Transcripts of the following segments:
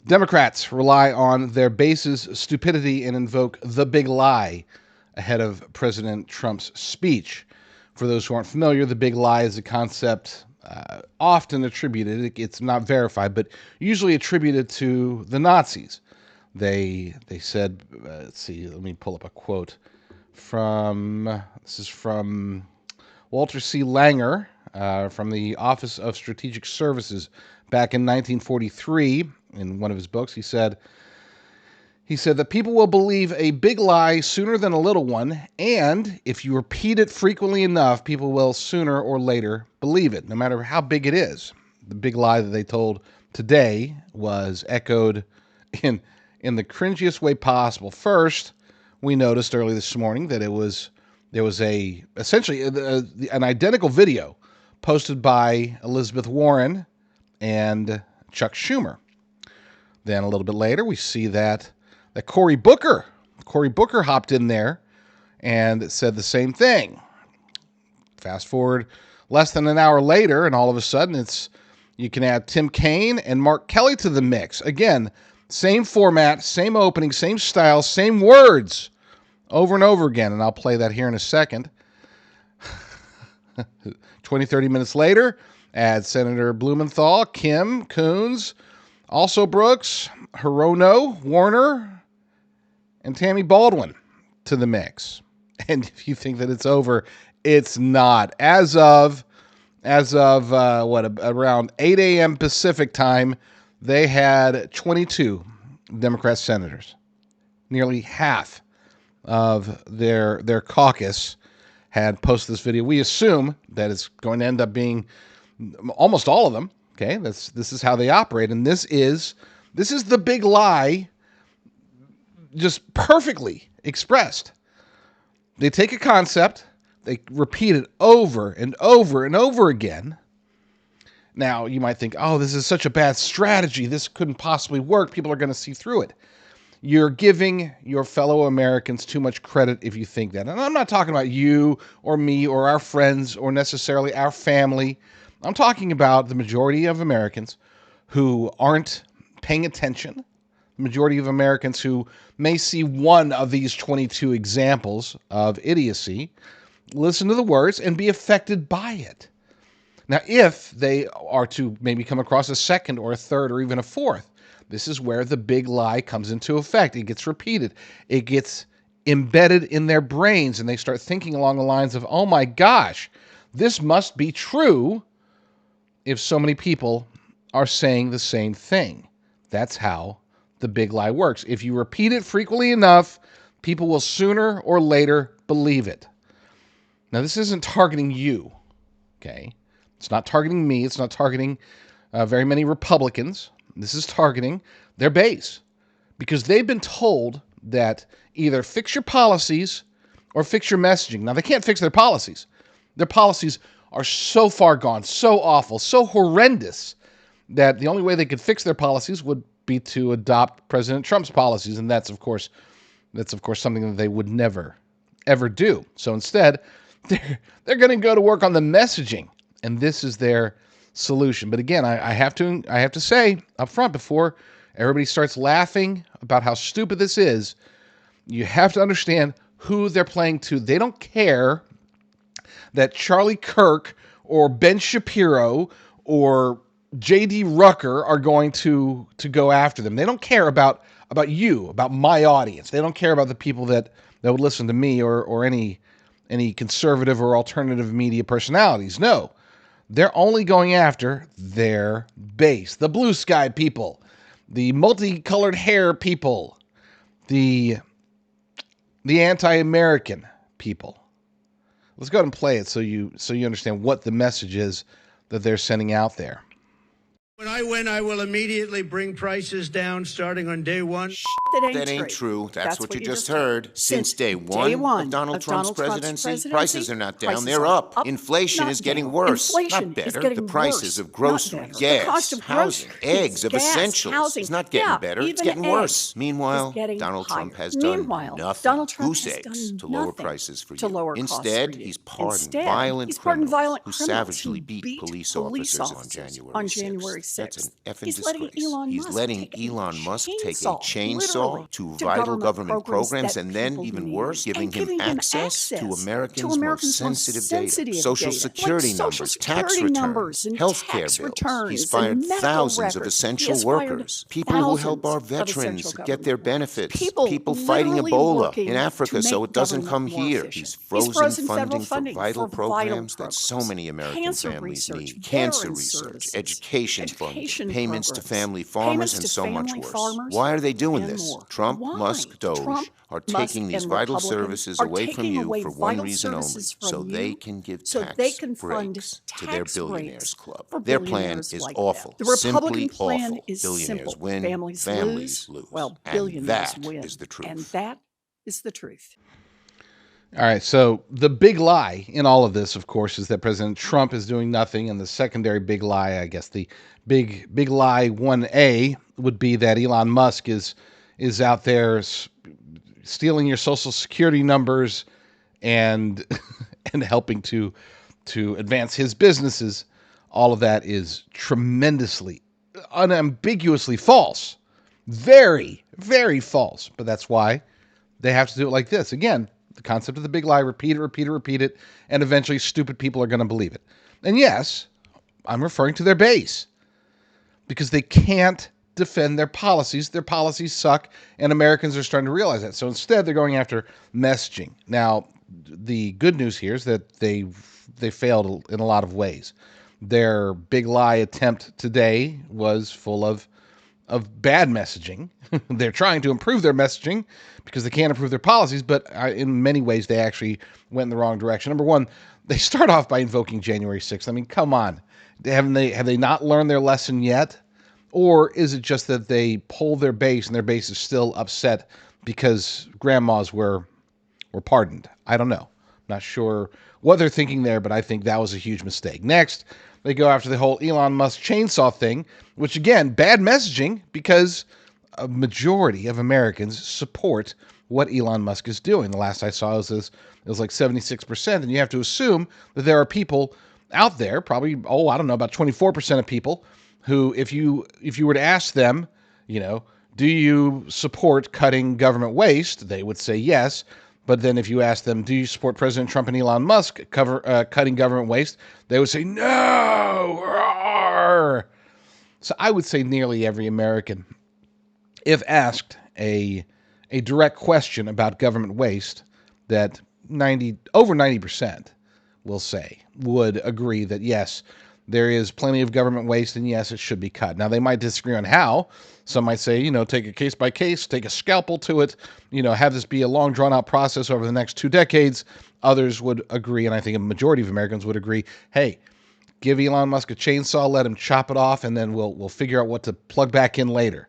Democrats rely on their base's stupidity and invoke the big lie ahead of President Trump's speech. For those who aren't familiar, the big lie is a concept often attributed, it's not verified, but usually attributed to the Nazis. They said, let's see, let me pull up a quote this is from Walter C. Langer from the Office of Strategic Services back in 1943. In one of his books, he said that people will believe a big lie sooner than a little one, and if you repeat it frequently enough, people will sooner or later believe it, no matter how big it is. The big lie that they told today was echoed in the cringiest way possible. First, we noticed early this morning that there was essentially an identical video posted by Elizabeth Warren and Chuck Schumer. Then a little bit later, we see that Cory Booker hopped in there and said the same thing. Fast forward less than an hour later, and all of a sudden you can add Tim Kaine and Mark Kelly to the mix. Again, same format, same opening, same style, same words over and over again. And I'll play that here in a second. 20, 30 minutes later, add Senator Blumenthal, Kim, Coons, also Brooks, Hirono, Warner, and Tammy Baldwin to the mix. And if you think that it's over, it's not. As of around 8 a.m. Pacific time, they had 22 Democrat senators. Nearly half of their caucus had posted this video. We assume that it's going to end up being almost all of them. Okay, this is how they operate, and this is the big lie, just perfectly expressed. They take a concept, they repeat it over and over and over again. Now, you might think, oh, this is such a bad strategy. This couldn't possibly work. People are going to see through it. You're giving your fellow Americans too much credit if you think that. And I'm not talking about you or me or our friends or necessarily our family. I'm talking about the majority of Americans who aren't paying attention, the majority of Americans who may see one of these 22 examples of idiocy, listen to the words, and be affected by it. Now, if they are to maybe come across a second or a third or even a fourth, this is where the big lie comes into effect. It gets repeated. It gets embedded in their brains, and they start thinking along the lines of, oh my gosh, this must be true if so many people are saying the same thing. That's how the big lie works. If you repeat it frequently enough, people will sooner or later believe it. Now, this isn't targeting you, okay? It's not targeting me. It's not targeting very many Republicans. This is targeting their base because they've been told that either fix your policies or fix your messaging. Now, they can't fix their policies. Their policies are so far gone, so awful, so horrendous that the only way they could fix their policies would be to adopt President Trump's policies, and that's of course something that they would never, ever do. So instead, they're going to go to work on the messaging, and this is their solution. But again, I have to say up front before everybody starts laughing about how stupid this is, you have to understand who they're playing to. They don't care that Charlie Kirk or Ben Shapiro or J.D. Rucker are going to go after them. They don't care about you, about my audience. They don't care about the people that would listen to me or any conservative or alternative media personalities. No, they're only going after their base, the blue sky people, the multicolored hair people, the anti-American people. Let's go ahead and play it so you understand what the message is that they're sending out there. When I win, I will immediately bring prices down starting on day one. That ain't true. That's what you just heard. Since day one of Donald Trump's presidency, prices are not down, they're up. Inflation is getting worse, not better. The prices of groceries, gas, housing, eggs, of essentials is not getting better, it's getting worse. Meanwhile, Donald Trump has done nothing. Goose eggs to lower prices for you. Instead, he's pardoned violent criminals who savagely beat police officers on January 6th. That's an effing disgrace. He's letting Elon Musk take a chainsaw to vital government programs and then, even worse, giving him access to Americans' most sensitive data. Social Security numbers, tax returns, healthcare bills. He's fired thousands of essential workers, people who help our veterans get their benefits, people fighting Ebola in Africa so it doesn't come here. He's frozen funding for vital programs that so many American families need. Cancer research, education funding, payments to family farmers, and so much worse. Why are they doing this? Trump, Musk, Doge are taking these vital services away from you for one reason only, so they can give tax breaks to their billionaires club. Their plan is awful, simply awful. Billionaires win, families lose. Well, billionaires win. Is the truth. And that is the truth. All right, so the big lie in all of this, of course, is that President Trump is doing nothing, and the secondary big lie, I guess the big lie 1A would be that Elon Musk is out there stealing your Social Security numbers and and helping to advance his businesses. All of that is tremendously, unambiguously false. Very, very false. But that's why they have to do it like this. Again, the concept of the big lie, repeat it, and eventually stupid people are going to believe it. And yes, I'm referring to their base, because they can't defend their policies. Their policies suck, and Americans are starting to realize that. So instead, they're going after messaging. Now, the good news here is that they failed in a lot of ways. Their big lie attempt today was full of bad messaging. They're trying to improve their messaging because they can't improve their policies, but in many ways they actually went in the wrong direction. Number one, they start off by invoking January 6th. I mean, come on. Have they not learned their lesson yet? Or is it just that they pull their base and their base is still upset because grandmas were pardoned? I don't know. Not sure what they're thinking there, but I think that was a huge mistake. Next, they go after the whole Elon Musk chainsaw thing, which again, bad messaging, because a majority of Americans support what Elon Musk is doing. The last I saw it was like 76%, and you have to assume that there are people out there, probably, I don't know, about 24% of people who, if you were to ask them, do you support cutting government waste, they would say yes. But then if you ask them, do you support President Trump and Elon Musk cutting government waste, they would say no. Rawr. So I would say nearly every American, if asked a direct question about government waste, that over 90% would agree that yes, there is plenty of government waste, and yes, it should be cut. Now, they might disagree on how. Some might say, take a case by case, take a scalpel to it, have this be a long, drawn-out process over the next 2 decades. Others would agree, and I think a majority of Americans would agree, hey, give Elon Musk a chainsaw, let him chop it off, and then we'll figure out what to plug back in later.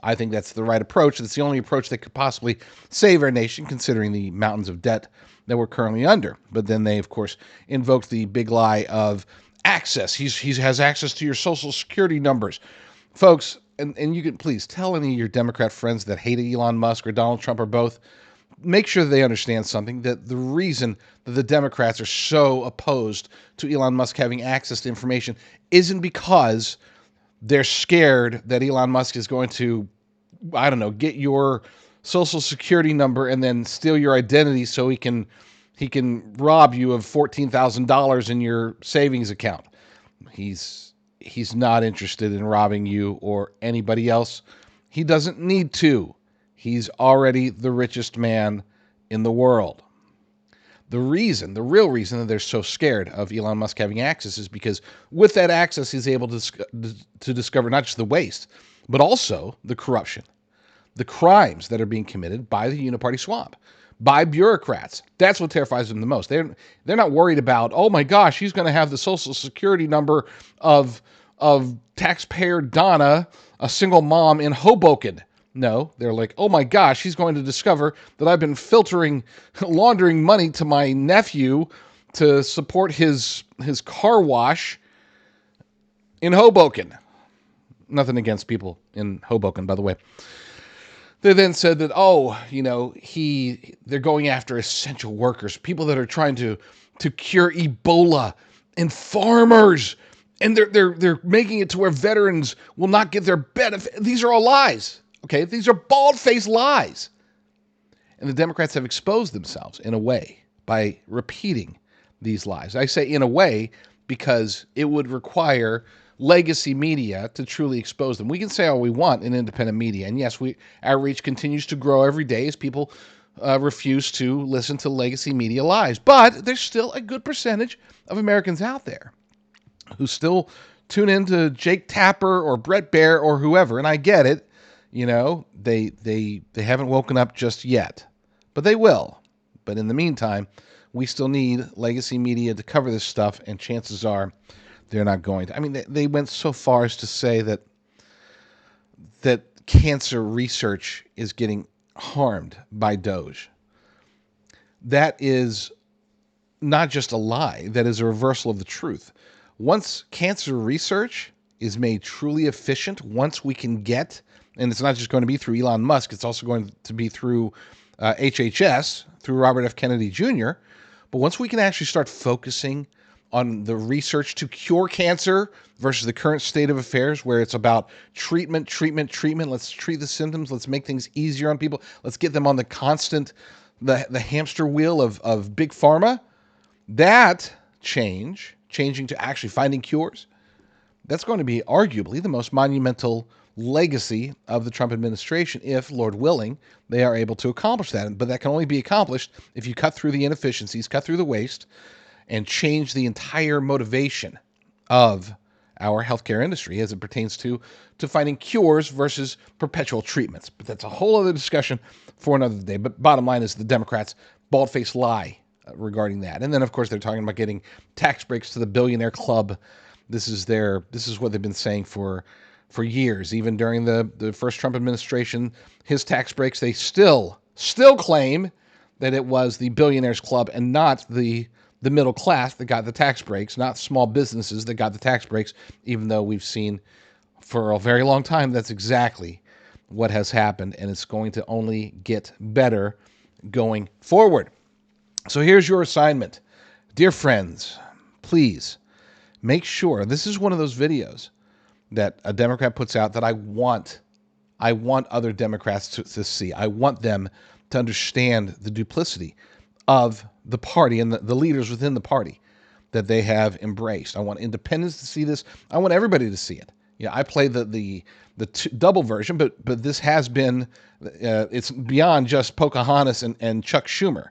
I think that's the right approach. It's the only approach that could possibly save our nation, considering the mountains of debt that we're currently under. But then they, of course, invoked the big lie of access. He has access to your Social Security numbers. Folks, and you can please tell any of your Democrat friends that hate Elon Musk or Donald Trump or both, make sure they understand something, that the reason that the Democrats are so opposed to Elon Musk having access to information isn't because they're scared that Elon Musk is going to, get your Social Security number and then steal your identity so he can rob you of $14,000 in your savings account. He's not interested in robbing you or anybody else. He doesn't need to. He's already the richest man in the world. The real reason that they're so scared of Elon Musk having access is because with that access, he's able to discover not just the waste, but also the corruption, the crimes that are being committed by the uniparty swamp, by bureaucrats. That's what terrifies them the most. They're not worried about, oh my gosh, he's going to have the Social Security number of taxpayer Donna, a single mom in Hoboken. No, they're like, oh my gosh, he's going to discover that I've been laundering money to my nephew to support his car wash in Hoboken. Nothing against people in Hoboken, by the way. They then said that, they're going after essential workers, people that are trying to cure Ebola, and farmers And they're making it to where veterans will not get their benefit. These are all lies. Okay, these are bald-faced lies. And the Democrats have exposed themselves in a way by repeating these lies. I say in a way because it would require legacy media to truly expose them. We can say all we want in independent media, and yes, our reach continues to grow every day as people refuse to listen to legacy media lies. But there's still a good percentage of Americans out there who still tune into Jake Tapper or Brett Baer or whoever, and I get it. You know, they haven't woken up just yet, but they will. But in the meantime, we still need legacy media to cover this stuff, and chances are they're not going to. I mean, they went so far as to say that cancer research is getting harmed by Doge. That is not just a lie. That is a reversal of the truth. Once cancer research is made truly efficient, once we can get, and it's not just going to be through Elon Musk, it's also going to be through HHS, through Robert F. Kennedy Jr., but once we can actually start focusing on the research to cure cancer versus the current state of affairs where it's about treatment. Let's treat the symptoms. Let's make things easier on people. Let's get them on the constant, the hamster wheel of big pharma. That changing to actually finding cures, that's going to be arguably the most monumental legacy of the Trump administration if, Lord willing, they are able to accomplish that. But that can only be accomplished if you cut through the inefficiencies, cut through the waste, and change the entire motivation of our healthcare industry as it pertains to finding cures versus perpetual treatments. But that's a whole other discussion for another day. But bottom line is the Democrats' bald-faced lie regarding that. And then, of course, they're talking about getting tax breaks to the billionaire club. This is what they've been saying for years. Even during the first Trump administration, his tax breaks, they still claim that it was the billionaires club and not the middle class that got the tax breaks, not small businesses that got the tax breaks, even though we've seen for a very long time that's exactly what has happened, and it's going to only get better going forward. So here's your assignment. Dear friends, please make sure, this is one of those videos that a Democrat puts out that I want other Democrats to see. I want them to understand the duplicity of the party and the leaders within the party that they have embraced. I want independents to see this. I want everybody to see it. Yeah, I play the double version, but this has been, it's beyond just Pocahontas and Chuck Schumer.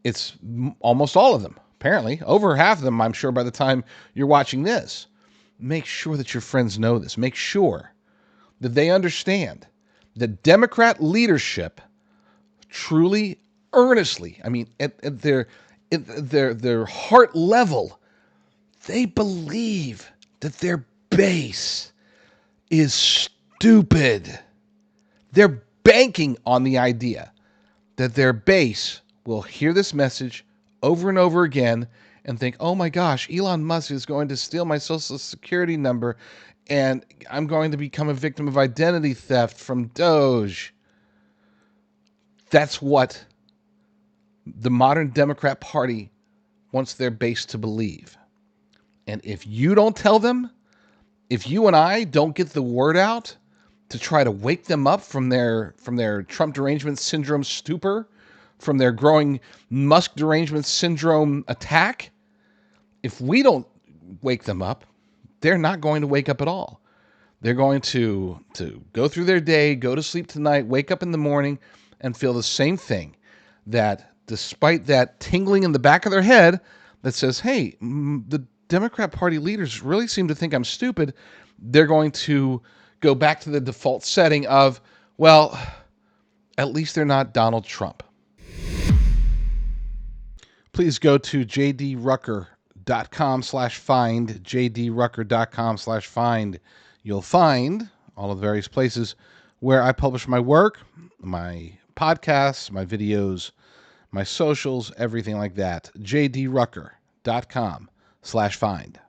It's almost all of them, apparently. Over half of them, I'm sure, by the time you're watching this. Make sure that your friends know this. Make sure that they understand that Democrat leadership truly, earnestly, I mean, at their heart level, they believe that their base is stupid. They're banking on the idea that their base will hear this message over and over again and think, oh my gosh, Elon Musk is going to steal my social security number and I'm going to become a victim of identity theft from Doge. That's what the modern Democrat Party wants their base to believe. And if you don't tell them, if you and I don't get the word out to try to wake them up from their Trump derangement syndrome stupor, from their growing Musk derangement syndrome attack, if we don't wake them up, they're not going to wake up at all. They're going to go through their day, go to sleep tonight, wake up in the morning, and feel the same thing, that despite that tingling in the back of their head that says, hey, the Democrat Party leaders really seem to think I'm stupid, they're going to go back to the default setting of, well, at least they're not Donald Trump. Please go to jdrucker.com/find, jdrucker.com/find. You'll find all of the various places where I publish my work, my podcasts, my videos, my socials, everything like that. jdrucker.com/find.